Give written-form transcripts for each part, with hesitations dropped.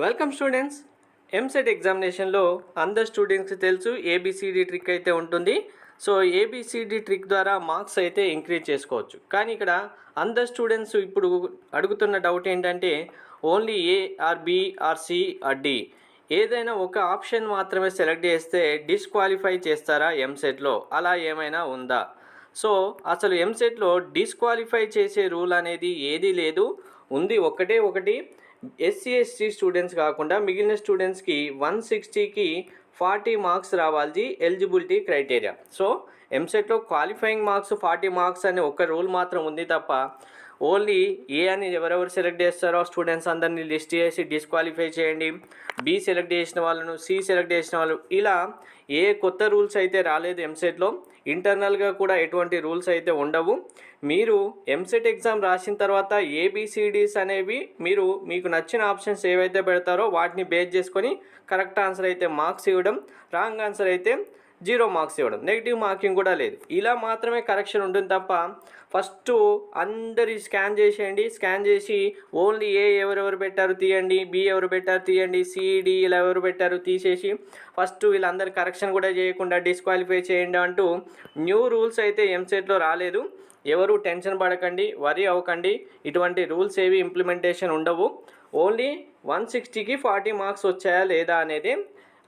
Welcome students. EAMCET ఎగ్జామినేషన్లో అందరు స్టూడెంట్స్కి తెలుసు ఏబిసిడి ట్రిక్ అయితే ఉంటుంది. సో ఏబిసిడి ట్రిక్ ద్వారా మార్క్స్ అయితే ఇంక్రీజ్ చేసుకోవచ్చు. కానీ ఇక్కడ అందరు స్టూడెంట్స్ ఇప్పుడు అడుగుతున్న డౌట్ ఏంటంటే only A or B or C or D ఏదైనా ఒక ఆప్షన్ మాత్రమే సెలెక్ట్ చేస్తే డిస్క్వాలిఫై చేస్తారా ఎంసెట్లో, అలా ఏమైనా ఉందా? సో అసలు ఎంసెట్లో డిస్క్వాలిఫై చేసే రూల్ అనేది ఏదీ లేదు. ఉంది ఒకటే ఒకటి, ఎస్సీ ఎస్టీ స్టూడెంట్స్ కాకుండా మిగిలిన స్టూడెంట్స్కి 160కి 40 మార్క్స్ రావాలి ఎలిజిబిలిటీ క్రైటీరియా. సో ఎంసెట్లో క్వాలిఫైయింగ్ మార్క్స్ 40 మార్క్స్ అనే ఒక రూల్ మాత్రం ఉంది తప్ప ఓన్లీ ఏ అని ఎవరెవరు సెలెక్ట్ చేస్తారో స్టూడెంట్స్ అందరినీ లిస్ట్ చేసి డిస్క్వాలిఫై చేయండి, బి సెలెక్ట్ చేసిన వాళ్ళను, సి సెలెక్ట్ చేసిన వాళ్ళు, ఇలా ఏ కొత్త రూల్స్ అయితే రాలేదు ఎంసెట్లో. ఇంటర్నల్గా కూడా ఎటువంటి రూల్స్ అయితే ఉండవు. మీరు ఎంసెట్ ఎగ్జామ్ రాసిన తర్వాత ఏబిసిడీస్ అనేవి మీకు నచ్చిన ఆప్షన్స్ ఏవైతే పెడతారో వాటిని బేస్ చేసుకొని కరెక్ట్ ఆన్సర్ అయితే మార్క్స్ ఇవ్వడం, రాంగ్ ఆన్సర్ అయితే 0 మార్క్స్ ఇవ్వడం, నెగిటివ్ మార్కింగ్ కూడా లేదు. ఇలా మాత్రమే కరెక్షన్ ఉంటుంది తప్ప ఫస్ట్ అందరి స్కాన్ చేసేయండి, స్కాన్ చేసి ఓన్లీ ఏ ఎవరెవరు పెట్టారు తీయండి, బి ఎవరు పెట్టారు తీయండి, సిడి ఇలా ఎవరు పెట్టారు తీసేసి ఫస్ట్ వీళ్ళందరి కరెక్షన్ కూడా చేయకుండా డిస్క్వాలిఫై చేయండి అంటూ న్యూ రూల్స్ అయితే ఎంసెట్లో రాలేదు. ఎవరు టెన్షన్ పడకండి, వరీ అవ్వకండి. ఇటువంటి రూల్స్ ఏవి ఇంప్లిమెంటేషన్ ఉండవు. ఓన్లీ 160కి 40 మార్క్స్ వచ్చాయా లేదా అనేది,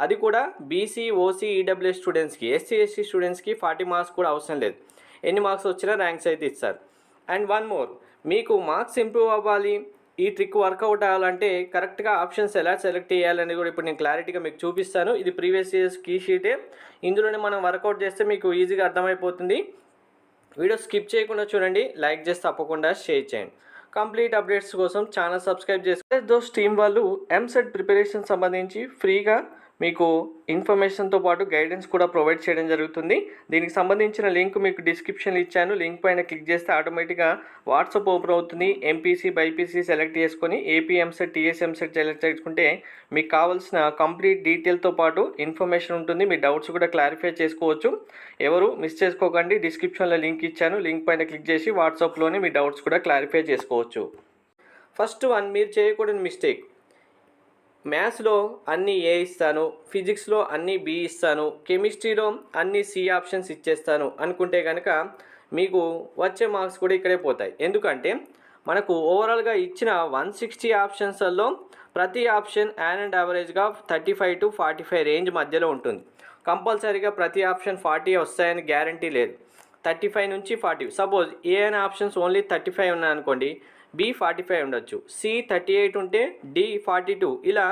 అది కూడా బీసీ ఓసీ ఈడబ్ల్యూఎస్ స్టూడెంట్స్కి, ఎస్సీ ఎస్టీ స్టూడెంట్స్కి 40 మార్క్స్ కూడా అవసరం లేదు. ఎన్ని మార్క్స్ వచ్చినా ర్యాంక్స్ అయితే ఇస్తారు. అండ్ వన్ మోర్, మీకు మార్క్స్ ఇంప్రూవ్ అవ్వాలి, ఈ ట్రిక్ వర్కౌట్ అవ్వాలంటే కరెక్ట్గా ఆప్షన్స్ ఎలా సెలెక్ట్ చేయాలని కూడా ఇప్పుడు నేను క్లారిటీగా మీకు చూపిస్తాను. ఇది ప్రీవియస్ ఇయర్స్ కీ షీటే, ఇందులోనే మనం వర్కౌట్ చేస్తే మీకు ఈజీగా అర్థమైపోతుంది. వీడియో స్కిప్ చేయకుండా చూడండి, లైక్ చేసి తప్పకుండా షేర్ చేయండి. కంప్లీట్ అప్డేట్స్ కోసం ఛానల్ సబ్స్క్రైబ్ చేసుకోండి. దోస్ టీమ్ వాళ్ళు ఎంసెట్ ప్రిపరేషన్ సంబంధించి ఫ్రీగా మీకు ఇన్ఫర్మేషన్తో పాటు గైడెన్స్ కూడా ప్రొవైడ్ చేయడం జరుగుతుంది. దీనికి సంబంధించిన లింక్ మీకు డిస్క్రిప్షన్లో ఇచ్చాను. లింక్ పైన క్లిక్ చేస్తే ఆటోమేటిక్గా వాట్సాప్ ఓపెన్ అవుతుంది. ఎంపీసీ బైపీసీ సెలెక్ట్ చేసుకొని AP EAMCET TS EAMCET select చేసుకుంటే మీకు కావాల్సిన కంప్లీట్ డీటెయిల్తో పాటు ఇన్ఫర్మేషన్ ఉంటుంది. మీ డౌట్స్ కూడా క్లారిఫై చేసుకోవచ్చు. ఎవరు మిస్ చేసుకోకండి, డిస్క్రిప్షన్లో లింక్ ఇచ్చాను. లింక్ పైన క్లిక్ చేసి వాట్సాప్లోనే మీ డౌట్స్ కూడా క్లారిఫై చేసుకోవచ్చు. ఫస్ట్ వన్, మీరు చేయకూడని మిస్టేక్, మ్యాథ్స్లో అన్నీ ఏ ఇస్తాను, ఫిజిక్స్లో అన్నీ బి ఇస్తాను, కెమిస్ట్రీలో అన్నీ సి ఆప్షన్స్ ఇచ్చేస్తాను అనుకుంటే కనుక మీకు వచ్చే మార్క్స్ కూడా ఇక్కడే పోతాయి. ఎందుకంటే మనకు ఓవరాల్గా ఇచ్చిన 160 ఆప్షన్స్లో ప్రతి ఆప్షన్ అండ్ యావరేజ్గా 35 to 45 రేంజ్ మధ్యలో ఉంటుంది. కంపల్సరీగా ప్రతి ఆప్షన్ 40 వస్తాయని గ్యారంటీ లేదు. 35 నుంచి 40. సపోజ్ ఏ అనే ఆప్షన్స్ ఓన్లీ 35 ఉన్నాయనుకోండి, బి 45 ఉండొచ్చు, సి 38 ఉంటే డి 42, ఇలా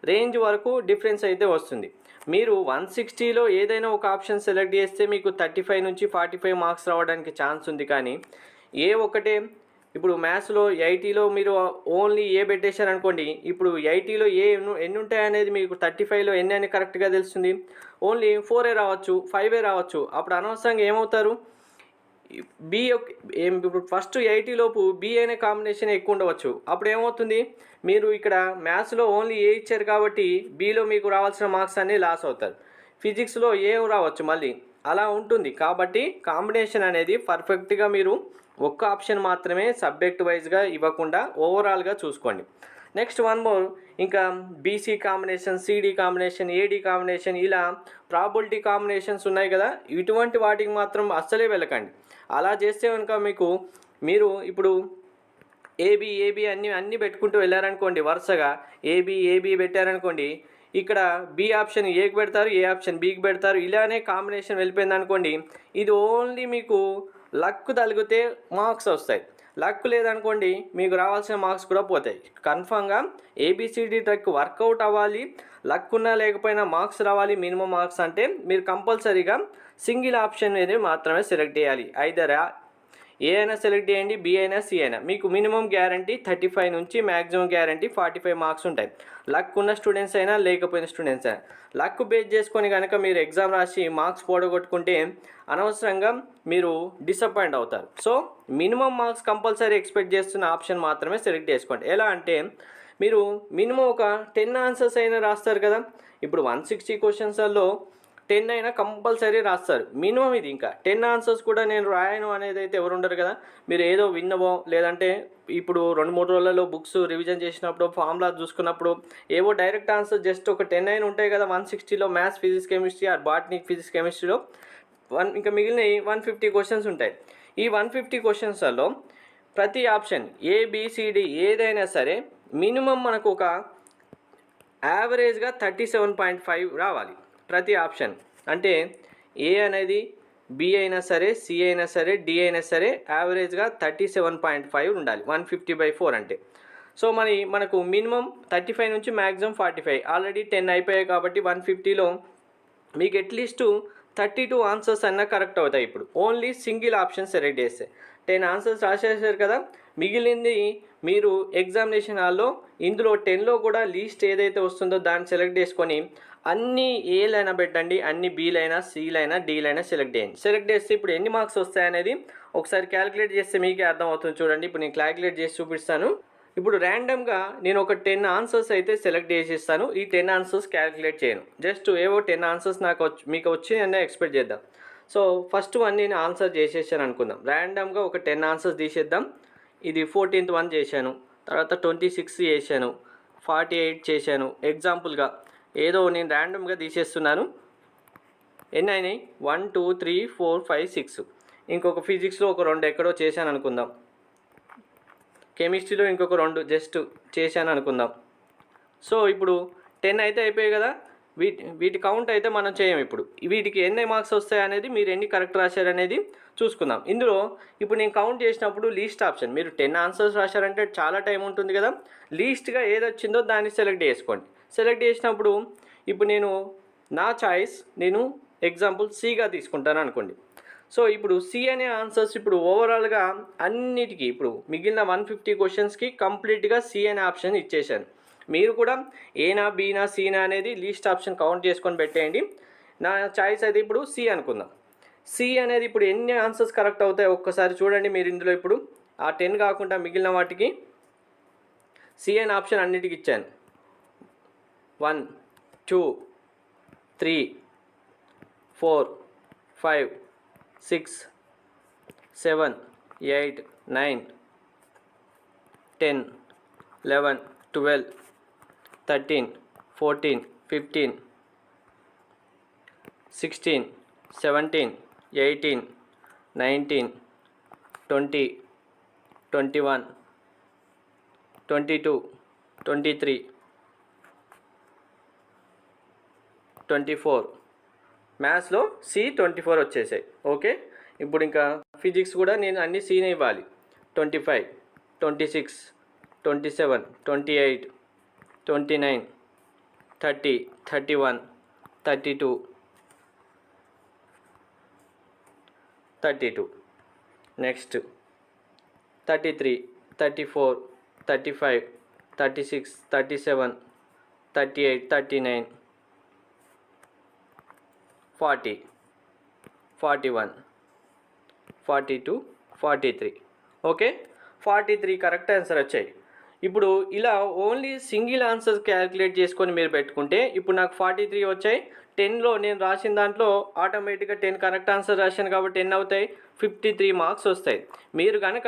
రేంజ్ వరకు డిఫరెన్స్ అయితే వస్తుంది. మీరు 160లో ఏదైనా ఒక ఆప్షన్ సెలెక్ట్ చేస్తే మీకు 35 నుంచి 45 మార్క్స్ రావడానికి ఛాన్స్ ఉంది. కానీ ఏ ఒకటే, ఇప్పుడు మ్యాథ్స్లో 80లో మీరు ఓన్లీ ఏ పెట్టేశారనుకోండి, ఇప్పుడు 80లో ఏ ఎన్ని ఉంటాయనేది మీకు 35లో ఎన్ని అని కరెక్ట్గా తెలుస్తుంది. ఓన్లీ 4 రావచ్చు, 5 రావచ్చు. అప్పుడు అనవసరంగా ఏమవుతారు, బి ఇప్పుడు ఫస్ట్ 80 లోపు బి అనే కాంబినేషన్ ఎక్కువ ఉండవచ్చు. అప్పుడు ఏమవుతుంది, మీరు ఇక్కడ మ్యాథ్స్లో ఓన్లీ ఏ ఇచ్చారు కాబట్టి బిలో మీకు రావాల్సిన మార్క్స్ అన్నీ లాస్ అవుతారు. ఫిజిక్స్లో ఏ రావచ్చు మళ్ళీ, అలా ఉంటుంది. కాబట్టి కాంబినేషన్ అనేది పర్ఫెక్ట్గా మీరు ఒక్క ఆప్షన్ మాత్రమే సబ్జెక్ట్ వైజ్గా ఇవ్వకుండా ఓవరాల్గా చూసుకోండి. నెక్స్ట్ వన్ మోర్, ఇంకా B C combination, C D combination, A D combination, ఇలా ప్రాబిలిటీ కాంబినేషన్స్ ఉన్నాయి కదా, ఇటువంటి వాటికి మాత్రం అస్సలే వెళ్ళకండి. అలా చేస్తే కనుక మీరు ఇప్పుడు ఏబి అన్నీ పెట్టుకుంటూ వెళ్ళారనుకోండి, వరుసగా ఏబి పెట్టారనుకోండి, ఇక్కడ బి ఆప్షన్ ఏకి పెడతారు, ఏ ఆప్షన్ బికి పెడతారు, ఇలానే కాంబినేషన్ వెళ్ళిపోయింది అనుకోండి, ఇది ఓన్లీ మీకు లక్ తగిలితే మార్క్స్ వస్తాయి. లక్ లేదనుకోండి మీకు రావాల్సిన మార్క్స్ కూడా పోతాయి. కన్ఫామ్గా ఏబిసిడి ట్రిక్ వర్కౌట్ అవ్వాలి, లక్ ఉన్నా లేకపోయినా మార్క్స్ రావాలి. మినిమం మార్క్స్ అంటే మీరు కంపల్సరీగా సింగిల్ ఆప్షన్ అనేది మాత్రమే సెలెక్ట్ చేయాలి. ఐదర్ ఏ అయినా సెలెక్ట్ చేయండి, బి అయినా సి అయినా. మీకు మినిమం గ్యారంటీ 35 నుంచి మ్యాక్సిమం గ్యారంటీ 45 మార్క్స్ ఉంటాయి. లక్ ఉన్న స్టూడెంట్స్ అయినా లేకపోయిన స్టూడెంట్స్ అయినా. లక్ బేస్ చేసుకొని కనుక మీరు ఎగ్జామ్ రాసి మార్క్స్ పోడగొట్టుకుంటే అనవసరంగా మీరు డిసప్పాయింట్ అవుతారు. So minimum marks compulsory expect చేస్తున్న ఆప్షన్ మాత్రమే సెలెక్ట్ చేసుకోండి. ఎలా అంటే మీరు మినిమం ఒక 10 ఆన్సర్స్ అయినా రాస్తారు కదా. ఇప్పుడు 160 క్వశ్చన్స్లో 10 అయినా కంపల్సరీ రాస్తారు మినిమం. ఇది ఇంకా 10 ఆన్సర్స్ కూడా నేను రాయను అనేది అయితే ఎవరు ఉండరు కదా. మీరు ఏదో విన్నవో లేదంటే ఇప్పుడు 2-3 రోజులలో బుక్స్ రివిజన్ చేసినప్పుడు ఫార్ములా చూసుకున్నప్పుడు ఏవో డైరెక్ట్ ఆన్సర్ జస్ట్ ఒక 10 అయినా ఉంటాయి కదా 160లో maths, physics, chemistry or botany, physics, కెమిస్ట్రీలో ఇంకా మిగిలిన 150 క్వశ్చన్స్ ఉంటాయి. ఈ 150 క్వశ్చన్స్లో ప్రతి ఆప్షన్ ఏబిసిడి ఏదైనా సరే మినిమం మనకు ఒక యావరేజ్గా 37.5 రావాలి ప్రతి ఆప్షన్. అంటే ఏ అనేది బి అయినా సరే, సి అయినా సరే, డి అయినా సరే యావరేజ్గా 37.5 ఉండాలి 150/4 అంటే. సో మనకు మినిమం 35 నుంచి మ్యాక్సిమం 45. ఆల్రెడీ 10 అయిపోయాయి కాబట్టి 150లో మీకు అట్లీస్ట్ 32 ఆన్సర్స్ అన్నా కరెక్ట్ అవుతాయి. ఇప్పుడు ఓన్లీ సింగిల్ ఆప్షన్ సెలెక్ట్ చేస్తే 10 ఆన్సర్స్ రాసేసారు కదా, మిగిలింది మీరు ఎగ్జామినేషన్ హాల్లో ఇందులో 10లో కూడా లీస్ట్ ఏదైతే వస్తుందో దాన్ని సెలెక్ట్ చేసుకొని అన్ని ఏలైనా పెట్టండి, అన్ని బీలైనా, సీలైనా, డీలైనా సెలెక్ట్ చేయండి. సెలెక్ట్ చేస్తే ఇప్పుడు ఎన్ని మార్క్స్ వస్తాయనేది ఒకసారి క్యాలిక్యులేట్ చేస్తే మీకే అర్థమవుతుంది. చూడండి, ఇప్పుడు నేను క్యాలిక్యులేట్ చేసి చూపిస్తాను. ఇప్పుడు ర్యాండమ్గా నేను ఒక 10 ఆన్సర్స్ అయితే సెలెక్ట్ చేసిస్తాను. ఈ 10 ఆన్సర్స్ క్యాలిక్యులేట్ చేయను, జస్ట్ ఏవో 10 ఆన్సర్స్ మీకు వచ్చి అనే ఎక్స్పెక్ట్ చేద్దాం. సో ఫస్ట్ వన్ నేను ఆన్సర్ చేసేసాను అనుకుందాం. ర్యాండమ్గా ఒక 10 ఆన్సర్స్ తీసేద్దాం. ఇది 14th వన్ చేశాను, తర్వాత 26 చేశాను, 48 చేశాను. ఎగ్జాంపుల్గా ఏదో నేను ర్యాండమ్గా తీసేస్తున్నాను. ఎన్ని అయినాయి? 1 2 3 4 5 6. ఇంకొక ఫిజిక్స్లో ఒక 2 ఎక్కడో చేశాను అనుకుందాం. కెమిస్ట్రీలో ఇంకొక 2 జస్ట్ చేశాను అనుకుందాం. సో ఇప్పుడు 10 అయితే అయిపోయాయి కదా. వీటి కౌంట్ అయితే మనం చేయం. ఇప్పుడు వీటికి ఎన్ని మార్క్స్ వస్తాయి అనేది, మీరు ఎన్ని కరెక్ట్ రాశారు అనేది చూసుకుందాం. ఇందులో ఇప్పుడు నేను కౌంట్ చేసినప్పుడు లీస్ట్ ఆప్షన్, మీరు 10 ఆన్సర్స్ రాశారంటే చాలా టైం ఉంటుంది కదా. లీస్ట్గా ఏది వచ్చిందో దాన్ని సెలెక్ట్ చేసుకోండి. సెలెక్ట్ చేసినప్పుడు ఇప్పుడు నా చాయిస్ నేను ఎగ్జాంపుల్ సిగా తీసుకుంటాను అనుకోండి. సో ఇప్పుడు సి అనే ఆన్సర్స్ ఇప్పుడు ఓవరాల్గా అన్నిటికీ ఇప్పుడు మిగిలిన 150 క్వశ్చన్స్కి కంప్లీట్గా సి అనే ఆప్షన్ ఇచ్చేసాను. మీరు కూడా ఏనా, బీనా, సీనా అనేది లీస్ట్ ఆప్షన్ కౌంట్ చేసుకొని పెట్టేయండి. నా చాయిస్ అయితే ఇప్పుడు సి అనుకుందాం. సి అనేది ఇప్పుడు ఎన్ని ఆన్సర్స్ కరెక్ట్ అవుతాయి ఒక్కసారి చూడండి. మీరు ఇందులో ఇప్పుడు ఆ 10 కాకుండా మిగిలిన వాటికి సి అనే ఆప్షన్ అన్నిటికి ఇచ్చాను. 1 2 3 4 5 6 7 8 9 10 11 12 13 14 15 16 17 18 19 20 21 22 23 24. మ్యాథ్స్లో సి 24 వచ్చేసాయి. ఓకే, ఇప్పుడు ఇంకా ఫిజిక్స్ కూడా నేను అన్ని సీనే ఇవ్వాలి. 25 26 27 28 29 30 31 32 32. నెక్స్ట్ 33 34 35 36 37 38 39 40 41 42 43. ఓకే, 43 కరెక్ట్ ఆన్సర్ వచ్చాయి. ఇప్పుడు ఇలా ఓన్లీ సింగిల్ ఆన్సర్స్ క్యాలిక్యులేట్ చేసుకొని మీరు పెట్టుకుంటే ఇప్పుడు నాకు 43 వచ్చాయి. 10లో నేను రాసిన దాంట్లో ఆటోమేటిక్గా 10 కరెక్ట్ ఆన్సర్ రాశాను కాబట్టి 10 అవుతాయి, 53 మార్క్స్ వస్తాయి. మీరు కనుక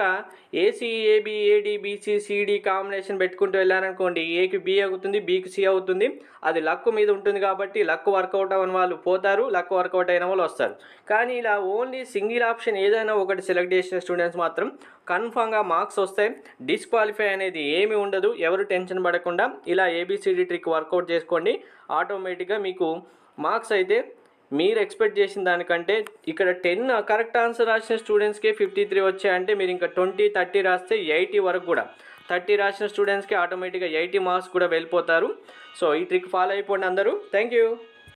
A C, A B, A D, B C, C D combination పెట్టుకుంటూ వెళ్ళారనుకోండి, ఏకి బి అవుతుంది, బీకి సి అవుతుంది. అది లక్ మీద ఉంటుంది కాబట్టి లక్ వర్కౌట్ అవ్వని వాళ్ళు పోతారు, లక్ వర్కౌట్ అయిన వాళ్ళు వస్తారు. కానీ ఇలా ఓన్లీ సింగిల్ ఆప్షన్ ఏదైనా ఒకటి సెలెక్ట్ చేసిన స్టూడెంట్స్ మాత్రం కన్ఫామ్గా మార్క్స్ వస్తాయి. డిస్క్వాలిఫై అనేది ఏమీ ఉండదు. ఎవరు టెన్షన్ పడకుండా ఇలా ఏబిసిడి ట్రిక్ వర్కౌట్ చేసుకోండి. ఆటోమేటిక్గా మీకు మార్క్స్ అయితే మీరు ఎక్స్పెక్ట్ చేసిన దానికంటే ఇక్కడ 10 కరెక్ట్ ఆన్సర్ రాసిన స్టూడెంట్స్కి 53 వచ్చాయంటే మీరు ఇంకా 20 30 రాస్తే 80 వరకు కూడా 30 రాసిన స్టూడెంట్స్కి ఆటోమేటిక్గా 80 మార్క్స్ కూడా వెళ్ళిపోతారు. సో ఈ ట్రిక్ ఫాలో అయిపోండి అందరూ. Thank you.